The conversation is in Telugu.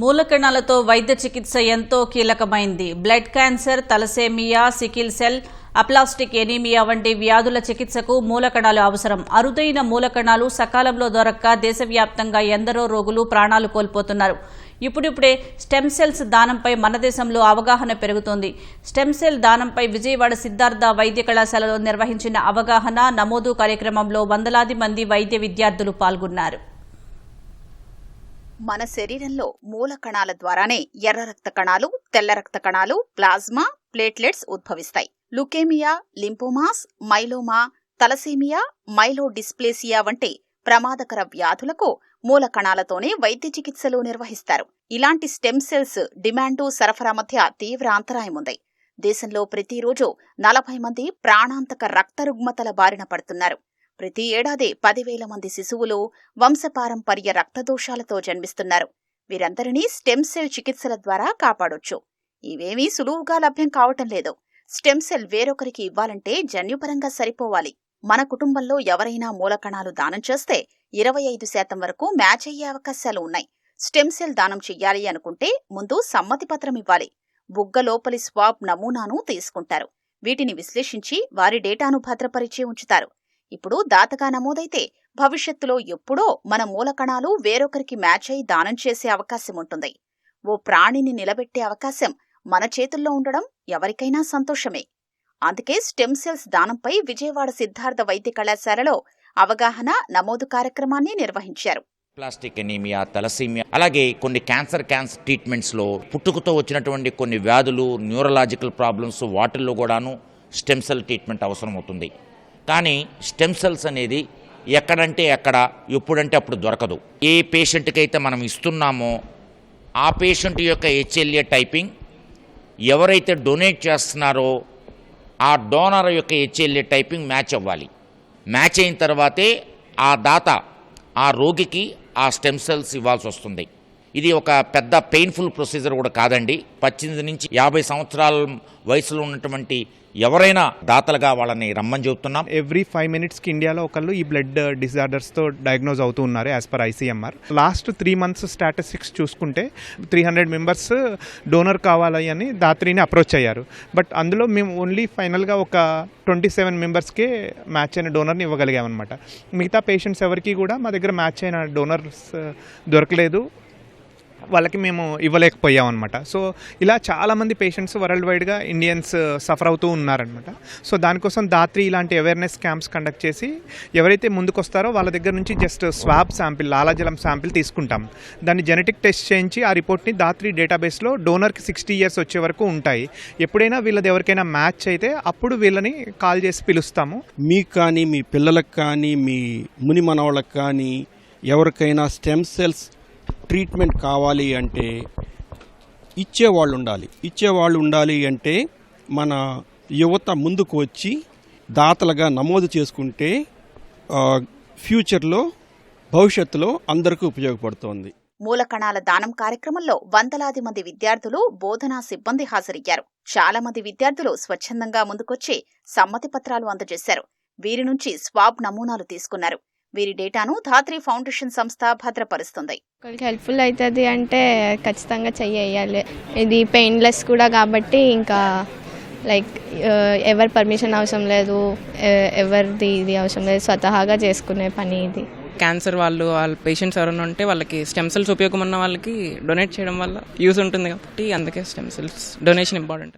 మూలకణాలతో వైద్య చికిత్స ఎంతో కీలకమైంది. Blood cancer, thalassaemia, sickle cell, aplastic anaemia వంటి వ్యాధుల చికిత్సకు మూలకణాలు అవసరం. అరుదైన మూలకణాలు సకాలంలో దొరక్క దేశవ్యాప్తంగా ఎందరో రోగులు ప్రాణాలు కోల్పోతున్నారు. ఇప్పుడిప్పుడే స్టెమ్ సెల్స్ దానంపై మన దేశంలో అవగాహన పెరుగుతోంది. స్టెమ్ సెల్ దానంపై విజయవాడ సిద్ధార్థ వైద్య కళాశాలలో నిర్వహించిన అవగాహన నమోదు కార్యక్రమంలో వందలాది మంది వైద్య విద్యార్థులు పాల్గొన్నారు. మన శరీరంలో మూల కణాల ద్వారానే ఎర్ర రక్త కణాలు, తెల్ల రక్త కణాలు, ప్లాజ్మా, ప్లేట్లెట్స్ ఉద్భవిస్తాయి. Leukaemia, lymphomas, myeloma, thalassaemia, myelodysplasia వంటి ప్రమాదకర వ్యాధులకు మూల కణాలతోనే వైద్య చికిత్సలు నిర్వహిస్తారు. ఇలాంటి స్టెమ్ సెల్స్ డిమాండు, సరఫరా మధ్య తీవ్ర అంతరాయం ఉంది. దేశంలో ప్రతిరోజు 40 మంది ప్రాణాంతక రక్త రుగ్మతల బారిన పడుతున్నారు. ప్రతి ఏడాది 10,000 మంది శిశువులు వంశపారంపర్య రక్తదోషాలతో జన్మిస్తున్నారు. వీరందరినీ స్టెమ్ సెల్ చికిత్సల ద్వారా కాపాడొచ్చు. ఇవేమీ సులువుగా లభ్యం కావటం లేదు. స్టెమ్ సెల్ వేరొకరికి ఇవ్వాలంటే జన్యుపరంగా సరిపోవాలి. మన కుటుంబంలో ఎవరైనా మూలకణాలు దానం చేస్తే 25% వరకు మ్యాచ్ అయ్యే అవకాశాలు ఉన్నాయి. స్టెమ్ సెల్ దానం చెయ్యాలి అనుకుంటే ముందు సమ్మతి పత్రం ఇవ్వాలి. బుగ్గ లోపలి స్వాబ్ నమూనాను తీసుకుంటారు. వీటిని విశ్లేషించి వారి డేటాను భద్రపరిచి ఉంచుతారు. ఇప్పుడు దాతగా నమోదైతే భవిష్యత్తులో ఎప్పుడో మన మూలకణాలు వేరొకరికి మ్యాచ్ అయి దానం చేసే అవకాశం ఉంటుంది. ఓ ప్రాణిని నిలబెట్టే అవకాశం మన చేతుల్లో ఉండడం ఎవరికైనా సంతోషమే. అందుకే స్టెమ్ సెల్స్ దానంపై విజయవాడ సిద్ధార్థ వైద్య కళాశాలలో అవగాహన నమోదు కార్యక్రమాన్ని నిర్వహించారు. ప్లాస్టిక్ ఎనీమియా, తలసీమియా, అలాగే కొన్ని క్యాన్సర్ ట్రీట్మెంట్స్లో పుట్టుకతో వచ్చినటువంటి కొన్ని వ్యాధులు, న్యూరలాజికల్ ప్రాబ్లమ్స్, వాటిల్లో కూడాను స్టెమ్ సెల్ ట్రీట్మెంట్ అవసరం అవుతుంది. కానీ స్టెమ్ సెల్స్ అనేది ఎక్కడంటే ఎక్కడ, ఎప్పుడంటే అప్పుడు దొరకదు. ఏ పేషెంట్కి అయితే మనం ఇస్తున్నామో ఆ పేషెంట్ యొక్క హెచ్ఎల్ఏ టైపింగ్, ఎవరైతే డొనేట్ చేస్తున్నారో ఆ డోనర్ యొక్క హెచ్ఎల్ఏ టైపింగ్ మ్యాచ్ అవ్వాలి. మ్యాచ్ అయిన తర్వాతే ఆ దాత ఆ రోగికి ఆ స్టెమ్ సెల్స్ ఇవ్వాల్సి వస్తుంది. ఇది ఒక పెద్ద పెయిన్ఫుల్ ప్రొసీజర్ కూడా కాదండి. 18 నుంచి 50 సంవత్సరాల వయసులో ఉన్నటువంటి ఎవరైనా దాతలుగా వాళ్ళని రమ్మని చెబుతున్నాం. ఎవ్రీ 5 మినిట్స్కి ఇండియాలో ఒకళ్ళు ఈ బ్లడ్ డిజార్డర్స్తో డయాగ్నోజ్ అవుతూ ఉన్నారు as per ICMR. Last 3 months statistics చూసుకుంటే 300 మెంబర్స్ డోనర్ కావాలి అని దాత్రిని అప్రోచ్ అయ్యారు. బట్ అందులో మేము ఓన్లీ ఫైనల్గా ఒక 27 మెంబర్స్కే మ్యాచ్ అయిన డోనర్ని ఇవ్వగలిగామన్నమాట. మిగతా పేషెంట్స్ ఎవరికి కూడా మా దగ్గర మ్యాచ్ అయిన డోనర్స్ దొరకలేదు, వాళ్ళకి మేము ఇవ్వలేకపోయామన్నమాట. సో ఇలా చాలామంది పేషెంట్స్ వరల్డ్ వైడ్గా ఇండియన్స్ సఫర్ అవుతూ ఉన్నారనమాట. సో దానికోసం దాత్రి ఇలాంటి అవేర్నెస్ క్యాంప్స్ కండక్ట్ చేసి ఎవరైతే ముందుకొస్తారో వాళ్ళ దగ్గర నుంచి జస్ట్ స్వాబ్ శాంపిల్, లాలాజలం శాంపిల్ తీసుకుంటాం. దాన్ని జెనెటిక్ టెస్ట్ చేయించి ఆ రిపోర్ట్ని దాత్రి డేటాబేస్లో డోనర్కి 60 years వచ్చే వరకు ఉంటాయి. ఎప్పుడైనా వీళ్ళది ఎవరికైనా మ్యాచ్ అయితే అప్పుడు వీళ్ళని కాల్ చేసి పిలుస్తాము. మీకు కానీ, మీ పిల్లలకు కానీ, మీ ముని మనవాళ్ళకి కానీ ఎవరికైనా స్టెమ్ సెల్స్ ట్రీట్మెంట్ కావాలి అంటే ఇచ్చేవాళ్ళు ఉండాలి అంటే మన యువత ముందుకు వచ్చి దాతలుగా నమోదు చేసుకుంటే ఫ్యూచర్లో, భవిష్యత్తులో అందరికీ ఉపయోగపడుతోంది. మూలకణాల దానం కార్యక్రమంలో వందలాది మంది విద్యార్థులు, బోధనా సిబ్బంది హాజరయ్యారు. చాలా మంది విద్యార్థులు స్వచ్ఛందంగా ముందుకొచ్చి సమ్మతి పత్రాలు అందజేశారు. వీరి నుంచి స్వాబ్ నమూనాలు తీసుకున్నారు. వీరి డేటాను ధాత్రి ఫౌండేషన్ సంస్థ భద్రపరుస్తుంది. హెల్ప్ఫుల్ అవుతుంది అంటే ఖచ్చితంగా చెయ్యాలి. ఇది పెయిన్లెస్ కూడా కాబట్టి ఇంకా ఎవరి పర్మిషన్ అవసరం లేదు, ఎవరిది ఇది అవసరం లేదు, స్వతహాగా చేసుకునే పని ఇది. క్యాన్సర్ వాళ్ళ పేషెంట్స్ ఎవరైనా ఉంటే వాళ్ళకి స్టెమ్ సెల్స్ ఉపయోగం ఉన్న వాళ్ళకి డొనేట్ చేయడం వల్ల యూజ్ ఉంటుంది కాబట్టి అందుకే స్టెమ్ సెల్స్ డొనేషన్ ఇంపార్టెంట్.